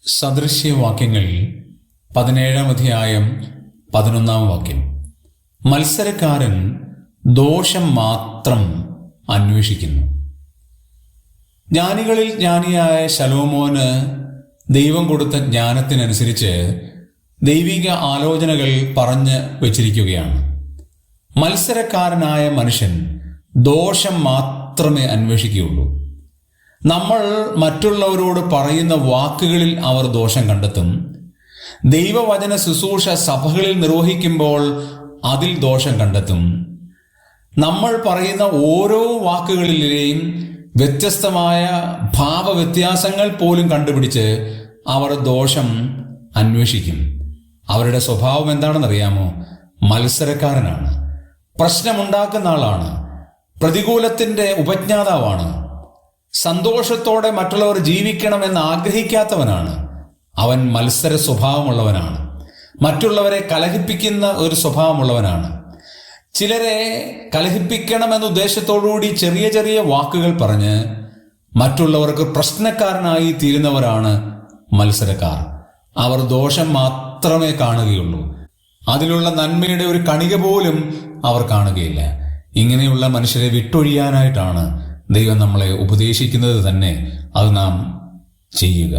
സദൃശ്യവാക്യങ്ങൾ 17-ാം അധ്യായം 11-ാം വാക്യം. മത്സരക്കാരൻ ദോഷം മാത്രം അന്വേഷിക്കുന്നു. ജ്ഞാനികളിൽ ജ്ഞാനിയായ ശലോമോന് ദൈവം കൊടുത്ത ജ്ഞാനത്തിനനുസരിച്ച് ദൈവിക ആലോചനകൾ പറഞ്ഞു വച്ചിരിക്കുകയാണ്. മത്സരക്കാരനായ മനുഷ്യൻ ദോഷം മാത്രമേ അന്വേഷിക്കുകയുള്ളൂ. നമ്മൾ മറ്റുള്ളവരോട് പറയുന്ന വാക്കുകളിൽ അവർ ദോഷം കണ്ടെത്തും. ദൈവവചന ശുശ്രൂഷ സഭകളിൽ നിർവഹിക്കുമ്പോൾ അതിൽ ദോഷം കണ്ടെത്തും. നമ്മൾ പറയുന്ന ഓരോ വാക്കുകളിലെയും വ്യത്യസ്തമായ ഭാവവ്യത്യാസങ്ങൾ പോലും കണ്ടുപിടിച്ച് അവർ ദോഷം അന്വേഷിക്കും. അവരുടെ സ്വഭാവം എന്താണെന്നറിയാമോ? മത്സരക്കാരനാണ്, പ്രശ്നമുണ്ടാക്കുന്ന ആളാണ്, പ്രതികൂലത്തിന്റെ ഉപജ്ഞാതാവാണ്, സന്തോഷത്തോടെ മറ്റുള്ളവർ ജീവിക്കണമെന്ന് ആഗ്രഹിക്കാത്തവനാണ്. അവൻ മത്സര സ്വഭാവമുള്ളവനാണ്, മറ്റുള്ളവരെ കലഹിപ്പിക്കുന്ന ഒരു സ്വഭാവമുള്ളവനാണ്. ചിലരെ കലഹിപ്പിക്കണമെന്ന ഉദ്ദേശത്തോടുകൂടി ചെറിയ ചെറിയ വാക്കുകൾ പറഞ്ഞ് മറ്റുള്ളവർക്ക് പ്രശ്നക്കാരനായി തീരുന്നവരാണ് മത്സരക്കാർ. അവർ ദോഷം മാത്രമേ കാണുകയുള്ളൂ, അതിലുള്ള നന്മയുടെ ഒരു കണിക പോലും അവർ കാണുകയില്ല. ഇങ്ങനെയുള്ള മനുഷ്യരെ വിട്ടൊഴിയാനായിട്ടാണ് ദൈവം നമ്മളെ ഉപദേശിക്കുന്നത് തന്നെ. അത് നാം ചെയ്യുക.